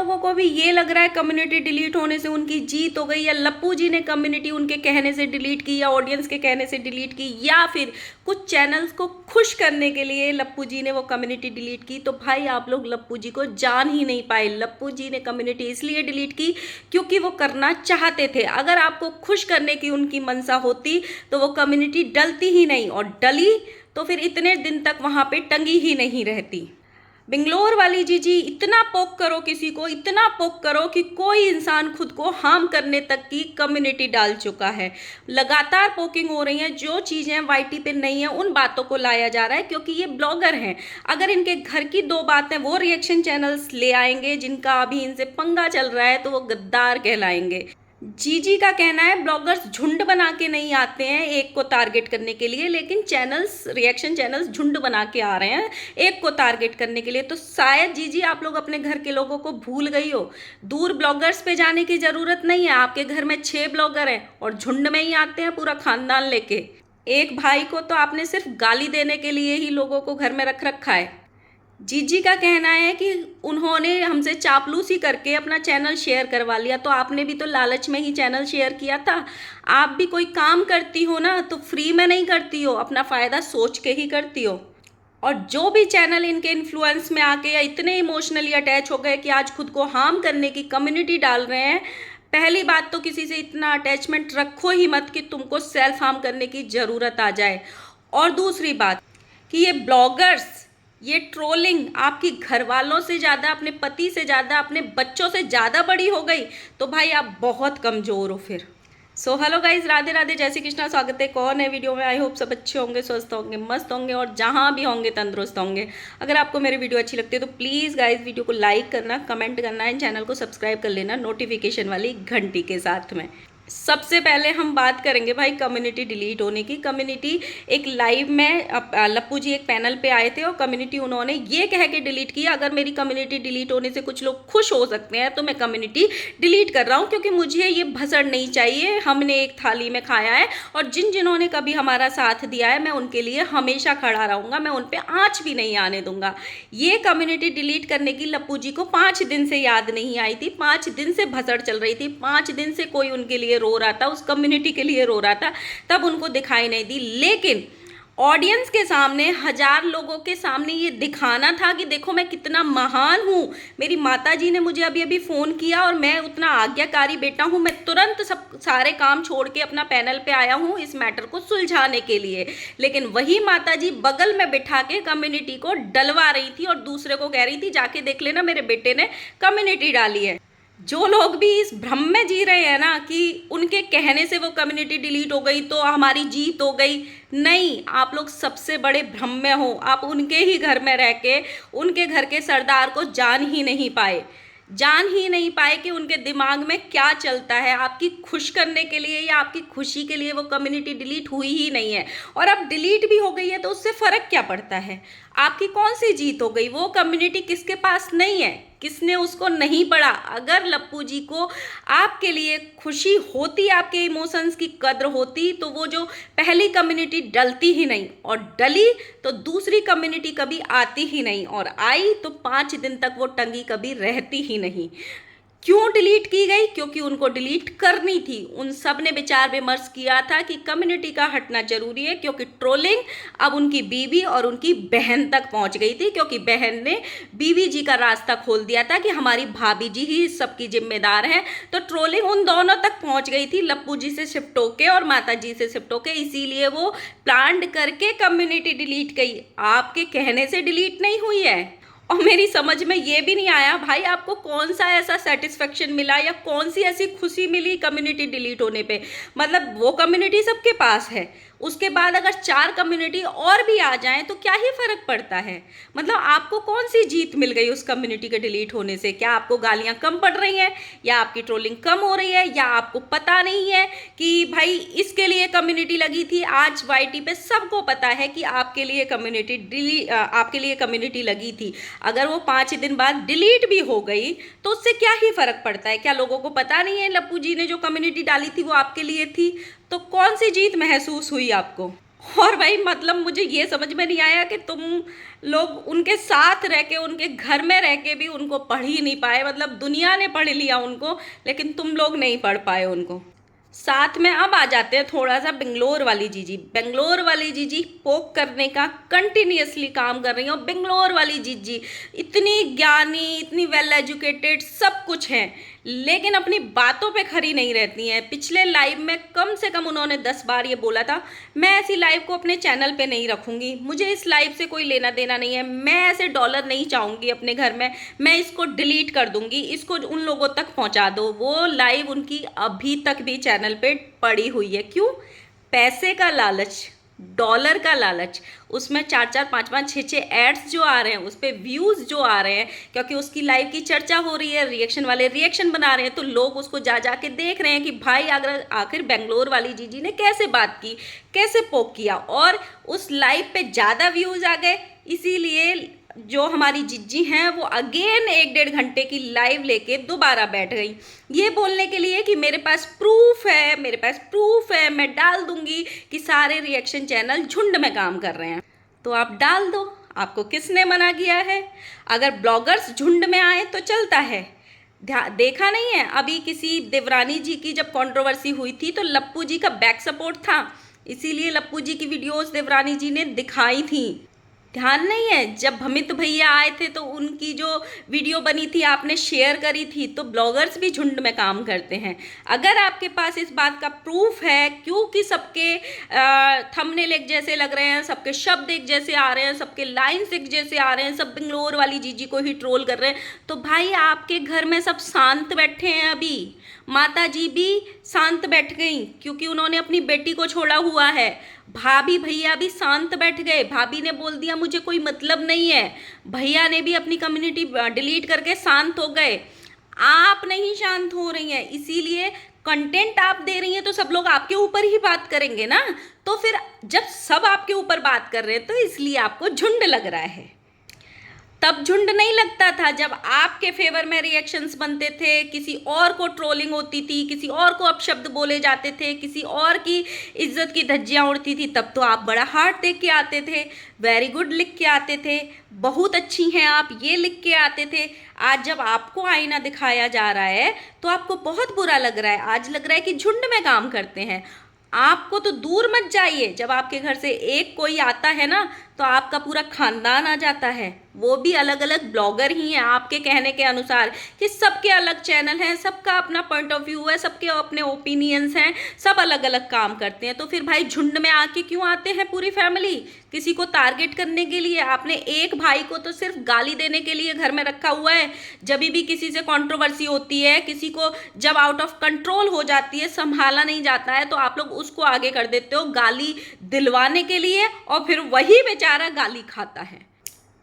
लोगों को भी ये लग रहा है कम्युनिटी डिलीट होने से उनकी जीत हो गई, या लप्पू जी ने कम्युनिटी उनके कहने से डिलीट की, या ऑडियंस के कहने से डिलीट की, या फिर कुछ चैनल्स को खुश करने के लिए लप्पू जी ने वो कम्युनिटी डिलीट की, तो भाई आप लोग लप्पू जी को जान ही नहीं पाए। लप्पू जी ने कम्युनिटी इसलिए डिलीट की क्योंकि वो करना चाहते थे। अगर आपको खुश करने की उनकी मनसा होती तो वो कम्युनिटी डलती ही नहीं, और डली तो फिर इतने दिन तक वहाँ पे टंगी ही नहीं रहती। बेंगलोर वाली जीजी, इतना पोक करो किसी को, इतना पोक करो कि कोई इंसान खुद को हार्म करने तक की कम्युनिटी डाल चुका है। लगातार पोकिंग हो रही है, जो चीज़ें वाईटी पे नहीं है उन बातों को लाया जा रहा है, क्योंकि ये ब्लॉगर हैं। अगर इनके घर की दो बातें वो रिएक्शन चैनल्स ले आएंगे जिनका अभी इनसे पंगा चल रहा है, तो वो गद्दार कहलाएंगे। जीजी का कहना है ब्लॉगर्स झुंड बना के नहीं आते हैं एक को टारगेट करने के लिए, लेकिन चैनल्स, रिएक्शन चैनल्स झुंड बना के आ रहे हैं एक को टारगेट करने के लिए। तो शायद जीजी आप लोग अपने घर के लोगों को भूल गई हो। दूर ब्लॉगर्स पे जाने की ज़रूरत नहीं है। आपके घर में 6 ब्लॉगर हैं और झुंड में ही आते हैं पूरा खानदान लेके। एक भाई को तो आपने सिर्फ गाली देने के लिए ही लोगों को घर में रख रखा है। जीजी का कहना है कि उन्होंने हमसे चापलूसी करके अपना चैनल शेयर करवा लिया। तो आपने भी तो लालच में ही चैनल शेयर किया था। आप भी कोई काम करती हो ना तो फ्री में नहीं करती हो, अपना फ़ायदा सोच के ही करती हो। और जो भी चैनल इनके इन्फ्लुएंस में आके या इतने इमोशनली अटैच हो गए कि आज खुद को हार्म करने की कम्युनिटी डाल रहे हैं, पहली बात तो किसी से इतना अटैचमेंट रखो ही मत कि तुमको सेल्फ हार्म करने की ज़रूरत आ जाए। और दूसरी बात कि ये ब्लॉगर्स, ये ट्रोलिंग आपकी घर वालों से ज़्यादा, अपने पति से ज़्यादा, अपने बच्चों से ज़्यादा बड़ी हो गई, तो भाई आप बहुत कमज़ोर हो फिर। So hello guys, Radhe Radhe, जय श्री कृष्णा। स्वागत है कौन है वीडियो में। आई होप सब अच्छे होंगे, स्वस्थ होंगे, मस्त होंगे, और जहाँ भी होंगे तंदुरुस्त होंगे। अगर आपको मेरी वीडियो अच्छी लगती है तो प्लीज़ गाइज वीडियो को लाइक करना, कमेंट करना है, चैनल को सब्सक्राइब कर लेना नोटिफिकेशन वाली घंटी के साथ में। सबसे पहले हम बात करेंगे भाई कम्युनिटी डिलीट होने की। कम्युनिटी एक लाइव में लप्पू जी एक पैनल पे आए थे और कम्युनिटी उन्होंने ये कह के डिलीट किया, अगर मेरी कम्युनिटी डिलीट होने से कुछ लोग खुश हो सकते हैं तो मैं कम्युनिटी डिलीट कर रहा हूँ, क्योंकि मुझे ये भसड़ नहीं चाहिए। हमने एक थाली में खाया है और जिन्होंने कभी हमारा साथ दिया है मैं उनके लिए हमेशा खड़ा रहूँगा, मैं उन पर आँच भी नहीं आने दूंगा। ये कम्युनिटी डिलीट करने की लप्पू जी को 5 दिन से याद नहीं आई थी। 5 दिन से भसड़ चल रही थी, 5 दिन से कोई उनके लिए रो रहा था, उस कम्युनिटी के लिए रो रहा था, तब उनको दिखाई नहीं दी। लेकिन ऑडियंस के सामने, 1000 लोगों के सामने ये दिखाना था कि देखो मैं कितना महान हूँ। मेरी माता जी ने मुझे अभी अभी फ़ोन किया और मैं उतना आज्ञाकारी बेटा हूँ, मैं तुरंत सब सारे काम छोड़ के अपना पैनल पे आया हूँ इस मैटर को सुलझाने के लिए। लेकिन वही माता जी बगल में बिठा के कम्युनिटी को डलवा रही थी और दूसरे को कह रही थी जाके देख लेना मेरे बेटे ने कम्युनिटी डाली है। जो लोग भी इस भ्रम में जी रहे हैं ना कि उनके कहने से वो कम्युनिटी डिलीट हो गई तो हमारी जीत हो गई, नहीं, आप लोग सबसे बड़े भ्रम में हो। आप उनके ही घर में रह के उनके घर के सरदार को जान ही नहीं पाए कि उनके दिमाग में क्या चलता है। आपकी खुश करने के लिए या आपकी खुशी के लिए वो कम्युनिटी डिलीट हुई ही नहीं है, और अब डिलीट भी हो गई है तो उससे फ़र्क क्या पड़ता है। आपकी कौन सी जीत हो गई। वो कम्युनिटी किसके पास नहीं है, किसने उसको नहीं पढ़ा। अगर लप्पू जी को आपके लिए खुशी होती, आपके इमोशंस की कद्र होती, तो वो जो पहली कम्युनिटी डलती ही नहीं, और डली तो दूसरी कम्युनिटी कभी आती ही नहीं, और आई तो 5 दिन तक वो टंगी कभी रहती ही नहीं। क्यों डिलीट की गई? क्योंकि उनको डिलीट करनी थी। उन सब ने विचार विमर्श किया था कि कम्युनिटी का हटना जरूरी है, क्योंकि ट्रोलिंग अब उनकी बीवी और उनकी बहन तक पहुंच गई थी, क्योंकि बहन ने बीवी जी का रास्ता खोल दिया था कि हमारी भाभी जी ही सबकी जिम्मेदार हैं। तो ट्रोलिंग उन दोनों तक पहुंच गई थी, लप्पू जी से शिफ्ट होके और माता जी से शिफ्ट होके, इसीलिए वो प्लान करके कम्युनिटी डिलीट गई, आपके कहने से डिलीट नहीं हुई है। और मेरी समझ में ये भी नहीं आया भाई आपको कौन सा ऐसा सेटिस्फेक्शन मिला या कौन सी ऐसी खुशी मिली कम्युनिटी डिलीट होने पे। मतलब वो कम्युनिटी सबके पास है, उसके बाद अगर 4 कम्युनिटी और भी आ जाएं तो क्या ही फ़र्क पड़ता है। मतलब आपको कौन सी जीत मिल गई उस कम्युनिटी के डिलीट होने से। क्या आपको गालियां कम पड़ रही हैं, या आपकी ट्रोलिंग कम हो रही है, या आपको पता नहीं है कि भाई इसके लिए कम्युनिटी लगी थी। आज वाईटी पे सबको पता है कि आपके लिए कम्युनिटी लगी थी। अगर वो 5 दिन बाद डिलीट भी हो गई तो उससे क्या ही फ़र्क पड़ता है। क्या लोगों को पता नहीं है लप्पू जी ने जो कम्युनिटी डाली थी वो आपके लिए थी। तो कौन सी जीत महसूस हुई आपको। और भाई मतलब मुझे ये समझ में नहीं आया कि तुम लोग उनके साथ रह के, उनके घर में रह के भी उनको पढ़ ही नहीं पाए। मतलब दुनिया ने पढ़ लिया उनको, लेकिन तुम लोग नहीं पढ़ पाए उनको। साथ में अब आ जाते हैं थोड़ा सा बेंगलोर वाली जीजी। बेंगलोर वाली जीजी पोक करने का कंटिन्यूअसली काम कर रही है। और बेंगलोर वाली जीजी इतनी ज्ञानी, इतनी वेल एजुकेटेड सब कुछ है, लेकिन अपनी बातों पे खरी नहीं रहती हैं। पिछले लाइव में कम से कम उन्होंने 10 बार ये बोला था, मैं ऐसी लाइव को अपने चैनल पे नहीं रखूंगी, मुझे इस लाइव से कोई लेना देना नहीं है, मैं ऐसे डॉलर नहीं चाहूंगी अपने घर में, मैं इसको डिलीट कर दूंगी, इसको उन लोगों तक पहुंचा दो। वो लाइव उनकी अभी तक भी चैनल पे पड़ी हुई है। क्यों? पैसे का लालच, डॉलर का लालच। उसमें 4-4, 5-5, 6-6 एड्स जो आ रहे हैं, उस पर व्यूज़ जो आ रहे हैं, क्योंकि उसकी लाइव की चर्चा हो रही है, रिएक्शन वाले रिएक्शन बना रहे हैं, तो लोग उसको जा जा के देख रहे हैं कि भाई अगर आखिर बेंगलोर वाली जीजी ने कैसे बात की, कैसे पोक किया। और उस लाइव पे ज़्यादा व्यूज़ आ गए, इसीलिए जो हमारी जिज्जी हैं वो अगेन 1-1.5 घंटे की लाइव लेके दोबारा बैठ गई, ये बोलने के लिए कि मेरे पास प्रूफ है, मेरे पास प्रूफ है, मैं डाल दूंगी कि सारे रिएक्शन चैनल झुंड में काम कर रहे हैं। तो आप डाल दो, आपको किसने मना किया है? अगर ब्लॉगर्स झुंड में आए तो चलता है। देखा नहीं है अभी किसी देवरानी जी की जब कंट्रोवर्सी हुई थी तो लप्पू जी का बैक सपोर्ट था, इसीलिए लप्पू जी की वीडियोस देवरानी जी ने दिखाई थी। ध्यान नहीं है जब भमित भैया आए थे तो उनकी जो वीडियो बनी थी आपने शेयर करी थी। तो ब्लॉगर्स भी झुंड में काम करते हैं। अगर आपके पास इस बात का प्रूफ है, क्योंकि सबके थंबनेल एक जैसे लग रहे हैं, सबके शब्द एक जैसे आ रहे हैं, सबके लाइन्स एक जैसे आ रहे हैं, सब बेंगलोर वाली जीजी को ही ट्रोल कर रहे हैं, तो भाई आपके घर में सब शांत बैठे हैं। अभी माता जी भी शांत बैठ गई क्योंकि उन्होंने अपनी बेटी को छोड़ा हुआ है। भाभी भैया भी शांत बैठ गए, भाभी ने बोल दिया मुझे कोई मतलब नहीं है, भैया ने भी अपनी कम्युनिटी डिलीट करके शांत हो गए। आप नहीं शांत हो रही हैं, इसीलिए कंटेंट आप दे रही हैं तो सब लोग आपके ऊपर ही बात करेंगे ना। तो फिर जब सब आपके ऊपर बात कर रहे हैं तो इसलिए आपको झुंड लग रहा है। तब झुंड नहीं लगता था जब आपके फेवर में रिएक्शंस बनते थे, किसी और को ट्रोलिंग होती थी, किसी और को अपशब्द बोले जाते थे, किसी और की इज्जत की धज्जियां उड़ती थी, तब तो आप बड़ा हार्ट देख के आते थे, वेरी गुड लिख के आते थे, बहुत अच्छी हैं आप, ये लिख के आते थे। आज जब आपको आईना दिखाया जा रहा है तो आपको बहुत बुरा लग रहा है। आज लग रहा है कि झुंड में काम करते हैं। आपको तो दूर मत जाइए, जब आपके घर से एक कोई आता है ना तो आपका पूरा खानदान आ जाता है, वो भी अलग अलग ब्लॉगर ही हैं आपके कहने के अनुसार, कि सबके अलग चैनल हैं, सबका अपना पॉइंट ऑफ व्यू है, सबके अपने ओपिनियंस हैं, सब अलग अलग काम करते हैं। तो फिर भाई झुंड में आके क्यों आते हैं पूरी फैमिली? किसी को टारगेट करने के लिए? आपने एक भाई को तो सिर्फ गाली देने के लिए घर में रखा हुआ है। जब भी किसी से कंट्रोवर्सी होती है, किसी को जब आउट ऑफ कंट्रोल हो जाती है, संभाला नहीं जाता है, तो आप लोग उसको आगे कर देते हो गाली दिलवाने के लिए, और फिर वही बेचारा गाली खाता है।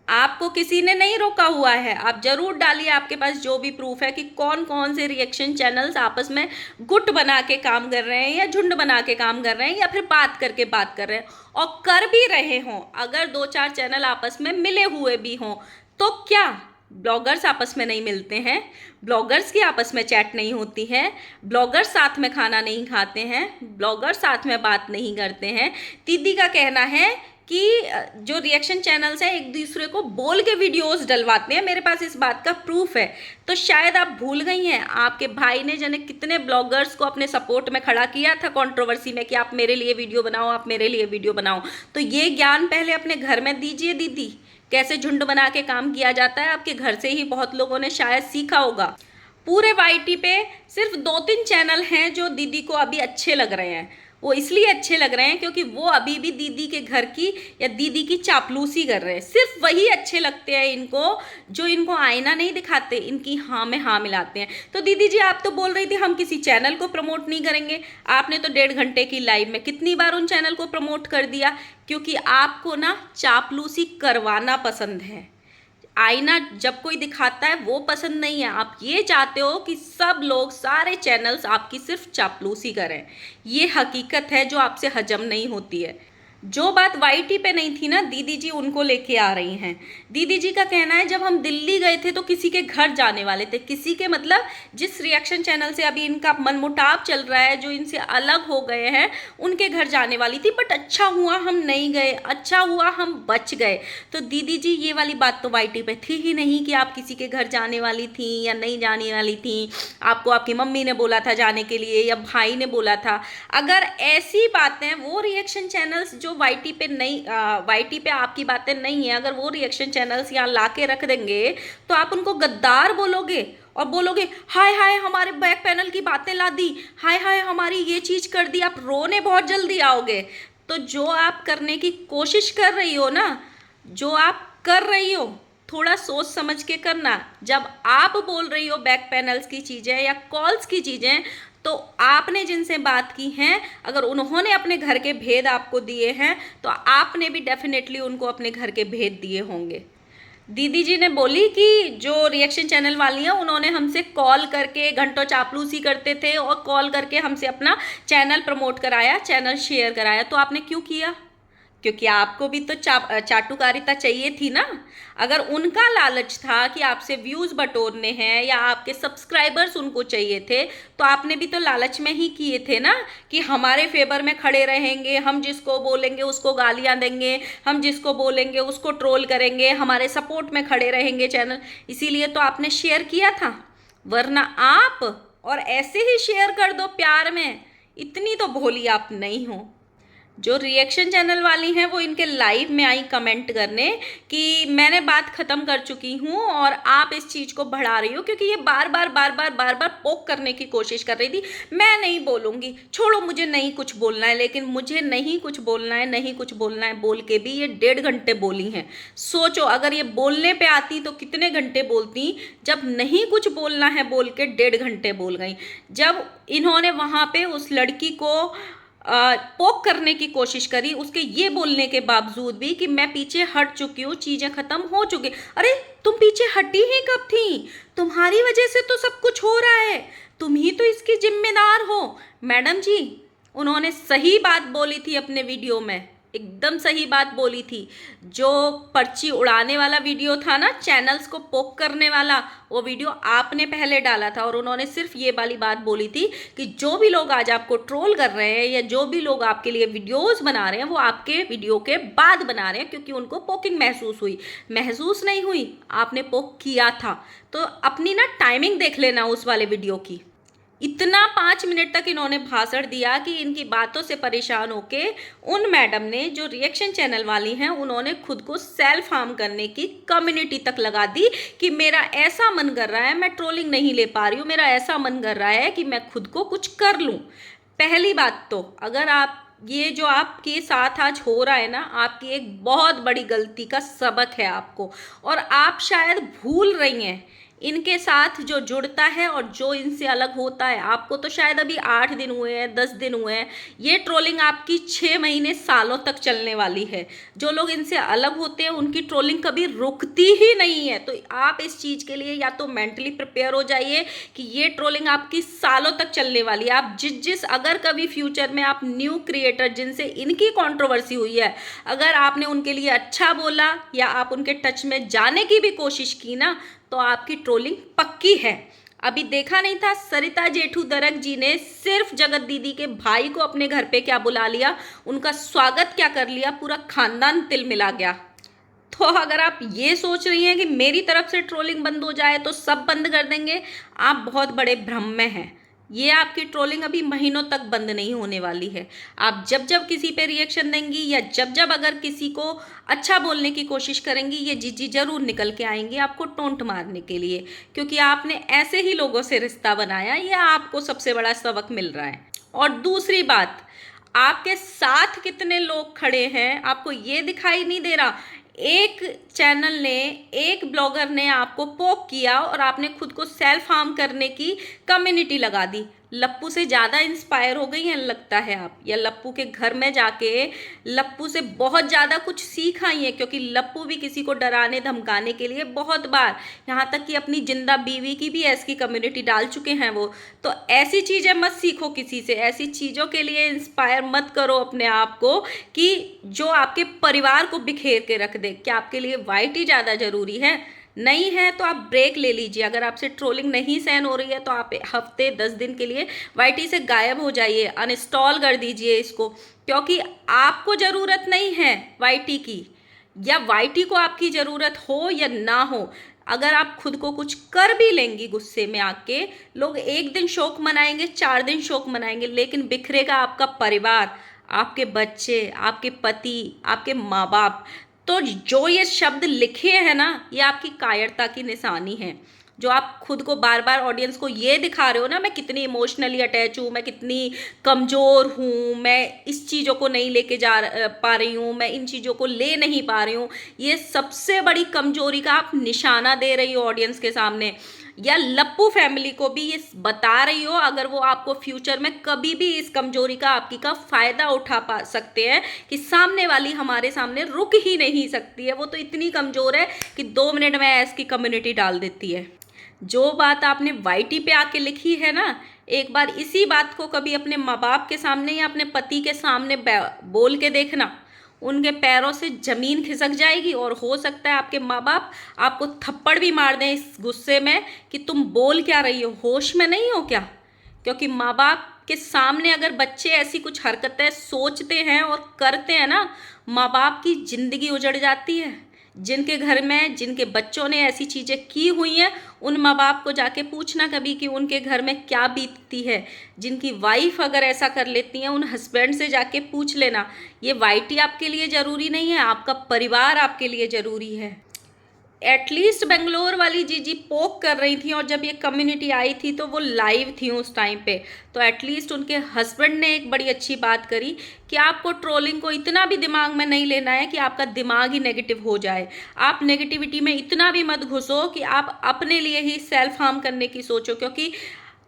आपको किसी ने नहीं रोका हुआ है, आप जरूर डालिए आपके पास जो भी प्रूफ है कि कौन कौन से रिएक्शन चैनल्स आपस में गुट बना के काम कर रहे हैं, या झुंड बना के काम कर रहे हैं, या फिर बात करके बात कर रहे हैं। और कर भी रहे हों, अगर 2-4 चैनल आपस में मिले हुए भी हों, तो क्या ब्लॉगर्स आपस में नहीं मिलते हैं? ब्लॉगर्स की आपस में चैट नहीं होती है? ब्लॉगर्स साथ में खाना नहीं खाते हैं? ब्लॉगर्स साथ में बात नहीं करते हैं? दीदी का कहना है कि जो रिएक्शन चैनल्स हैं एक दूसरे को बोल के वीडियोस डलवाते हैं, मेरे पास इस बात का प्रूफ है। तो शायद आप भूल गई हैं, आपके भाई ने जाने कितने ब्लॉगर्स को अपने सपोर्ट में खड़ा किया था कंट्रोवर्सी में कि आप मेरे लिए वीडियो बनाओ, आप मेरे लिए वीडियो बनाओ। तो ये ज्ञान पहले अपने घर में दीजिए दीदी, कैसे झुंड बना के काम किया जाता है। आपके घर से ही बहुत लोगों ने शायद सीखा होगा। पूरे वाईटी पे सिर्फ 2-3 चैनल हैं जो दीदी को अभी अच्छे लग रहे हैं। वो इसलिए अच्छे लग रहे हैं क्योंकि वो अभी भी दीदी के घर की या दीदी की चापलूसी कर रहे हैं। सिर्फ वही अच्छे लगते हैं इनको जो इनको आईना नहीं दिखाते, इनकी हाँ में हाँ मिलाते हैं। तो दीदी जी आप तो बोल रही थी हम किसी चैनल को प्रमोट नहीं करेंगे, आपने तो 1.5 घंटे की लाइव में कितनी बार उन चैनल को प्रमोट कर दिया। क्योंकि आपको ना चापलूसी करवाना पसंद है, आईना जब कोई दिखाता है वो पसंद नहीं है। आप ये चाहते हो कि सब लोग, सारे चैनल्स आपकी सिर्फ चापलूसी करें। ये हकीकत है जो आपसे हजम नहीं होती है। जो बात वाईटी पे नहीं थी ना, दीदी जी उनको लेके आ रही हैं। दीदी जी का कहना है जब हम दिल्ली गए थे तो किसी के घर जाने वाले थे, किसी के मतलब जिस रिएक्शन चैनल से अभी इनका मनमुटाव चल रहा है, जो इनसे अलग हो गए हैं, उनके घर जाने वाली थी, बट अच्छा हुआ हम नहीं गए, अच्छा हुआ हम बच गए। तो दीदी जी ये वाली बात तो वाईटी पे थी ही नहीं कि आप किसी के घर जाने वाली थी या नहीं जाने वाली थी। आपको आपकी मम्मी ने बोला था जाने के लिए या भाई ने बोला था। अगर ऐसी बातें वो रिएक्शन चैनल्स जो वाईटी पे नहीं, वाईटी पे आपकी बातें नहीं है, अगर वो रिएक्शन चैनल्स यहाँ ला के रख देंगे तो आप उनको गद्दार बोलोगे और बोलोगे हाय हाय हमारे बैक पैनल की बातें ला दी, हाय हाय हमारी ये चीज कर दी, आप रोने बहुत जल्दी आओगे। तो जो आप करने की कोशिश कर रही हो ना, जो आप कर रही हो, थोड़ा सोच समझ के करना। जब आप बोल रही हो बैक पैनल्स की चीज़ें या कॉल्स की चीज़ें, तो आपने जिनसे बात की हैं, अगर उन्होंने अपने घर के भेद आपको दिए हैं तो आपने भी डेफिनेटली उनको अपने घर के भेद दिए होंगे। दीदी जी ने बोली कि जो रिएक्शन चैनल वाली हैं उन्होंने हमसे कॉल करके घंटों चापलूसी करते थे और कॉल करके हमसे अपना चैनल प्रमोट कराया, चैनल शेयर कराया। तो आपने क्यों किया? क्योंकि आपको भी तो चाटुकारिता चाहिए थी ना। अगर उनका लालच था कि आपसे व्यूज़ बटोरने हैं या आपके सब्सक्राइबर्स उनको चाहिए थे, तो आपने भी तो लालच में ही किए थे ना कि हमारे फेवर में खड़े रहेंगे, हम जिसको बोलेंगे उसको गालियां देंगे, हम जिसको बोलेंगे उसको ट्रोल करेंगे, हमारे सपोर्ट में खड़े रहेंगे चैनल। इसीलिए तो आपने शेयर किया था, वरना आप और ऐसे ही शेयर कर दो प्यार में। इतनी तो भोली आप नहीं हो। जो रिएक्शन चैनल वाली हैं वो इनके लाइव में आई कमेंट करने कि मैंने बात ख़त्म कर चुकी हूँ और आप इस चीज़ को बढ़ा रही हो, क्योंकि ये बार बार पोक करने की कोशिश कर रही थी। मैं नहीं बोलूँगी, छोड़ो मुझे नहीं कुछ बोलना है, लेकिन मुझे नहीं कुछ बोलना है, नहीं कुछ बोलना है बोल के भी ये 1.5 घंटे बोली हैं। सोचो अगर ये बोलने पे आती तो कितने घंटे बोलती। जब नहीं कुछ बोलना है बोल के 1.5 घंटे बोल गई। जब इन्होंने वहाँ पे उस लड़की को पोक करने की कोशिश करी, उसके ये बोलने के बावजूद भी कि मैं पीछे हट चुकी हूँ, चीज़ें ख़त्म हो चुकी। अरे तुम पीछे हटी ही कब थी? तुम्हारी वजह से तो सब कुछ हो रहा है, तुम ही तो इसकी जिम्मेदार हो। मैडम जी उन्होंने सही बात बोली थी अपने वीडियो में, एकदम सही बात बोली थी। जो पर्ची उड़ाने वाला वीडियो था ना, चैनल्स को पोक करने वाला, वो वीडियो आपने पहले डाला था और उन्होंने सिर्फ ये वाली बात बोली थी कि जो भी लोग आज आपको ट्रोल कर रहे हैं या जो भी लोग आपके लिए वीडियोस बना रहे हैं वो आपके वीडियो के बाद बना रहे हैं, क्योंकि उनको पोकिंग महसूस हुई। महसूस नहीं हुई, आपने पोक किया था। तो अपनी ना टाइमिंग देख लेना उस वाले वीडियो की। इतना 5 मिनट तक इन्होंने भाषण दिया कि इनकी बातों से परेशान होके उन मैडम ने, जो रिएक्शन चैनल वाली हैं, उन्होंने खुद को सेल्फ हार्म करने की कम्युनिटी तक लगा दी कि मेरा ऐसा मन कर रहा है, मैं ट्रोलिंग नहीं ले पा रही हूँ, मेरा ऐसा मन कर रहा है कि मैं खुद को कुछ कर लूँ। पहली बात तो अगर आप ये जो आपके साथ आज हो रहा है ना, आपकी एक बहुत बड़ी गलती का सबक है आपको, और आप शायद भूल रही हैं इनके साथ जो जुड़ता है और जो इनसे अलग होता है। आपको तो शायद अभी 8 दिन हुए हैं, 10 दिन हुए हैं, ये ट्रोलिंग आपकी 6 महीने सालों तक चलने वाली है। जो लोग इनसे अलग होते हैं उनकी ट्रोलिंग कभी रुकती ही नहीं है। तो आप इस चीज़ के लिए या तो मेंटली प्रिपेयर हो जाइए कि ये ट्रोलिंग आपकी सालों तक चलने वाली है। आप जिस अगर कभी फ्यूचर में आप न्यू क्रिएटर जिनसे इनकी कॉन्ट्रोवर्सी हुई है, अगर आपने उनके लिए अच्छा बोला या आप उनके टच में जाने की भी कोशिश की ना, तो आपकी ट्रोलिंग पक्की है। अभी देखा नहीं था सरिता जेठू दरक जी ने सिर्फ जगत दीदी के भाई को अपने घर पे क्या बुला लिया, उनका स्वागत क्या कर लिया, पूरा खानदान तिल मिला गया। तो अगर आप ये सोच रही हैं कि मेरी तरफ से ट्रोलिंग बंद हो जाए तो सब बंद कर देंगे, आप बहुत बड़े भ्रम में हैं। ये आपकी ट्रोलिंग अभी महीनों तक बंद नहीं होने वाली है। आप जब जब किसी पे रिएक्शन देंगी या जब जब अगर किसी को अच्छा बोलने की कोशिश करेंगी, ये जीजी जरूर निकल के आएंगे आपको टोंट मारने के लिए, क्योंकि आपने ऐसे ही लोगों से रिश्ता बनाया। ये आपको सबसे बड़ा सबक मिल रहा है। और दूसरी बात, आपके साथ कितने लोग खड़े हैं आपको ये दिखाई नहीं दे रहा। एक चैनल ने, एक ब्लॉगर ने आपको पोक किया और आपने खुद को सेल्फ हार्म करने की कम्युनिटी लगा दी। लप्पू से ज़्यादा इंस्पायर हो गई हैं लगता है आप, या लप्पू के घर में जाके लप्पू से बहुत ज़्यादा कुछ सीख आई हैं, क्योंकि लप्पू भी किसी को डराने धमकाने के लिए बहुत बार, यहाँ तक कि अपनी जिंदा बीवी की भी ऐसी कम्युनिटी डाल चुके हैं वो। तो ऐसी चीज़ें मत सीखो किसी से, ऐसी चीज़ों के लिए इंस्पायर मत करो अपने आप को कि जो आपके परिवार को बिखेर के रख दे। क्या आपके लिए वाइटी ज़्यादा ज़रूरी है? नहीं है तो आप ब्रेक ले लीजिए। अगर आपसे ट्रोलिंग नहीं सहन हो रही है तो आप हफ्ते 10 दिन के लिए वाईटी से गायब हो जाइए, अनइंस्टॉल कर दीजिए इसको, क्योंकि आपको ज़रूरत नहीं है वाईटी की, या वाईटी को आपकी ज़रूरत हो या ना हो। अगर आप खुद को कुछ कर भी लेंगी गुस्से में आके, लोग एक दिन शोक मनाएंगे, 4 दिन शोक मनाएंगे, लेकिन बिखरेगा आपका परिवार, आपके बच्चे, आपके पति, आपके माँ बाप। तो जो ये शब्द लिखे हैं ना, ये आपकी कायरता की निशानी है, जो आप खुद को बार बार ऑडियंस को ये दिखा रहे हो ना, मैं कितनी इमोशनली अटैच हूँ, मैं कितनी कमज़ोर हूँ, मैं इस चीज़ों को नहीं लेके जा पा रही हूँ, मैं इन चीज़ों को ले नहीं पा रही हूँ। ये सबसे बड़ी कमज़ोरी का आप निशाना दे रही हो ऑडियंस के सामने, या लप्पू फैमिली को भी ये बता रही हो, अगर वो आपको फ्यूचर में कभी भी इस कमजोरी का आपकी का फ़ायदा उठा पा सकते हैं कि सामने वाली हमारे सामने रुक ही नहीं सकती है, वो तो इतनी कमज़ोर है कि 2 मिनट में ऐस की कम्युनिटी डाल देती है। जो बात आपने वाईटी पे आके लिखी है ना, एक बार इसी बात को कभी अपने माँ बाप के सामने या अपने पति के सामने बोल के देखना, उनके पैरों से ज़मीन खिसक जाएगी, और हो सकता है आपके माँ बाप आपको थप्पड़ भी मार दें इस गुस्से में कि तुम बोल क्या रही हो, होश में नहीं हो क्या। क्योंकि माँ बाप के सामने अगर बच्चे ऐसी कुछ हरकतें सोचते हैं और करते हैं ना, माँ बाप की ज़िंदगी उजड़ जाती है। जिनके घर में जिनके बच्चों ने ऐसी चीज़ें की हुई हैं, उन माँ बाप को जाके पूछना कभी कि उनके घर में क्या बीतती है। जिनकी वाइफ अगर ऐसा कर लेती हैं, उन हस्बैंड से जाके पूछ लेना। ये वाईटी आपके लिए ज़रूरी नहीं है, आपका परिवार आपके लिए ज़रूरी है। एटलीस्ट बेंगलोर वाली जीजी पोक कर रही थी, और जब ये कम्युनिटी आई थी तो वो लाइव थी उस टाइम पे, तो एटलीस्ट उनके हस्बैंड ने एक बड़ी अच्छी बात करी कि आपको ट्रोलिंग को इतना भी दिमाग में नहीं लेना है कि आपका दिमाग ही नेगेटिव हो जाए। आप नेगेटिविटी में इतना भी मत घुसो कि आप अपने लिए ही सेल्फ हार्म करने की सोचो, क्योंकि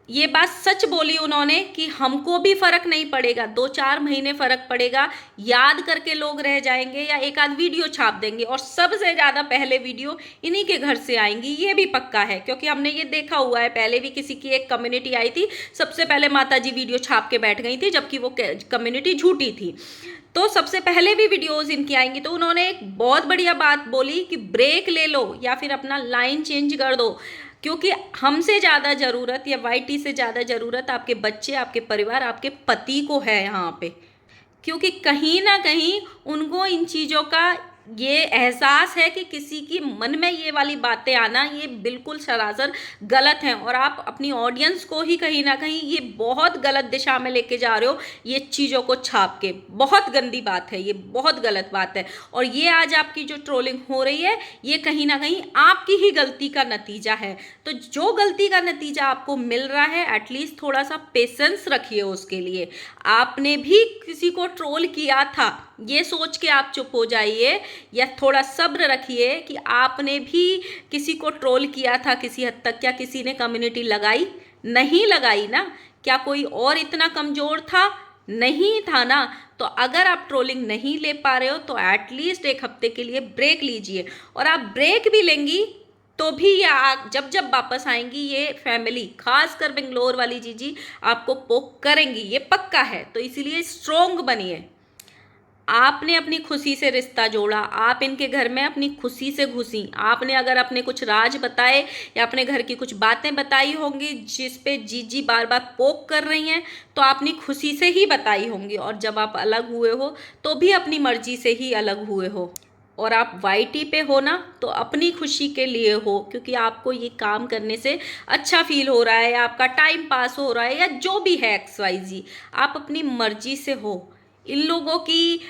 ये बात सच बोली उन्होंने कि हमको भी फ़र्क नहीं पड़ेगा, 2-4 महीने फ़र्क पड़ेगा, याद करके लोग रह जाएंगे या एक आध वीडियो छाप देंगे, और सबसे ज़्यादा पहले वीडियो इन्हीं के घर से आएंगी, ये भी पक्का है। क्योंकि हमने ये देखा हुआ है, पहले भी किसी की एक कम्युनिटी आई थी, सबसे पहले माता जी वीडियो छाप के बैठ गई थी, जबकि वो कम्युनिटी झूठी थी, तो सबसे पहले भी वीडियोज़ इनकी आएंगी। तो उन्होंने एक बहुत बढ़िया बात बोली कि ब्रेक ले लो या फिर अपना लाइन चेंज कर दो, क्योंकि हमसे ज़्यादा ज़रूरत या वाईटी से ज़्यादा ज़रूरत आपके बच्चे, आपके परिवार, आपके पति को है यहाँ पे। क्योंकि कहीं ना कहीं उनको इन चीज़ों का ये एहसास है कि किसी की मन में ये वाली बातें आना ये बिल्कुल सरासर गलत हैं, और आप अपनी ऑडियंस को ही कहीं ना कहीं ये बहुत गलत दिशा में लेके जा रहे हो, ये चीज़ों को छाप के। बहुत गंदी बात है ये, बहुत गलत बात है। और ये आज आपकी जो ट्रोलिंग हो रही है, ये कहीं ना कहीं आपकी ही गलती का नतीजा है। तो जो गलती का नतीजा आपको मिल रहा है, एटलीस्ट थोड़ा सा पेशेंस रखिए उसके लिए। आपने भी किसी को ट्रोल किया था, ये सोच के आप चुप हो जाइए, या थोड़ा सब्र रखिए कि आपने भी किसी को ट्रोल किया था किसी हद तक। क्या किसी ने कम्युनिटी लगाई? नहीं लगाई ना। क्या कोई और इतना कमज़ोर था? नहीं था ना। तो अगर आप ट्रोलिंग नहीं ले पा रहे हो तो एटलीस्ट 1 हफ्ते के लिए ब्रेक लीजिए, और आप ब्रेक भी लेंगी तो भी या जब जब वापस आएंगी ये फैमिली, खासकर बेंगलोर वाली जीजी आपको पोक करेंगी, ये पक्का है। तो इसीलिए स्ट्रोंग बनिए। आपने अपनी खुशी से रिश्ता जोड़ा, आप इनके घर में अपनी खुशी से घुसी। आपने अगर अपने कुछ राज बताए या अपने घर की कुछ बातें बताई होंगी जिस पे जीजी बार बार पोक कर रही हैं, तो आपने खुशी से ही बताई होंगी। और जब आप अलग हुए हो तो भी अपनी मर्जी से ही अलग हुए हो। और आप वाईटी पे हो ना तो अपनी खुशी के लिए हो, क्योंकि आपको ये काम करने से अच्छा फील हो रहा है, आपका टाइम पास हो रहा है, या जो भी है XYZ, आप अपनी मर्जी से हो। इन लोगों की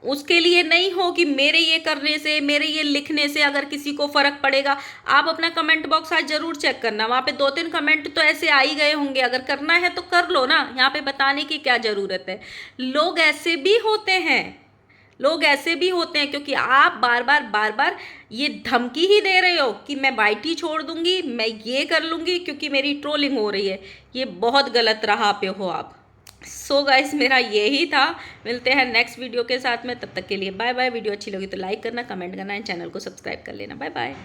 उसके लिए नहीं हो कि मेरे ये करने से, मेरे ये लिखने से अगर किसी को फ़र्क पड़ेगा। आप अपना कमेंट बॉक्स आज ज़रूर चेक करना, वहाँ पे 2-3 कमेंट तो ऐसे आ ही गए होंगे। अगर करना है तो कर लो ना, यहाँ पे बताने की क्या ज़रूरत है। लोग ऐसे भी होते हैं, लोग ऐसे भी होते हैं, क्योंकि आप बार बार ये धमकी ही दे रहे हो कि मैं वाईटी छोड़ दूंगी, मैं ये कर लूंगी क्योंकि मेरी ट्रोलिंग हो रही है। ये बहुत गलत राह पे हो आप। सो गाइस, मेरा यही था। मिलते हैं नेक्स्ट वीडियो के साथ में, तब तक के लिए बाय बाय। वीडियो अच्छी लगी तो लाइक करना, कमेंट करना एंड चैनल को सब्सक्राइब कर लेना। Bye bye.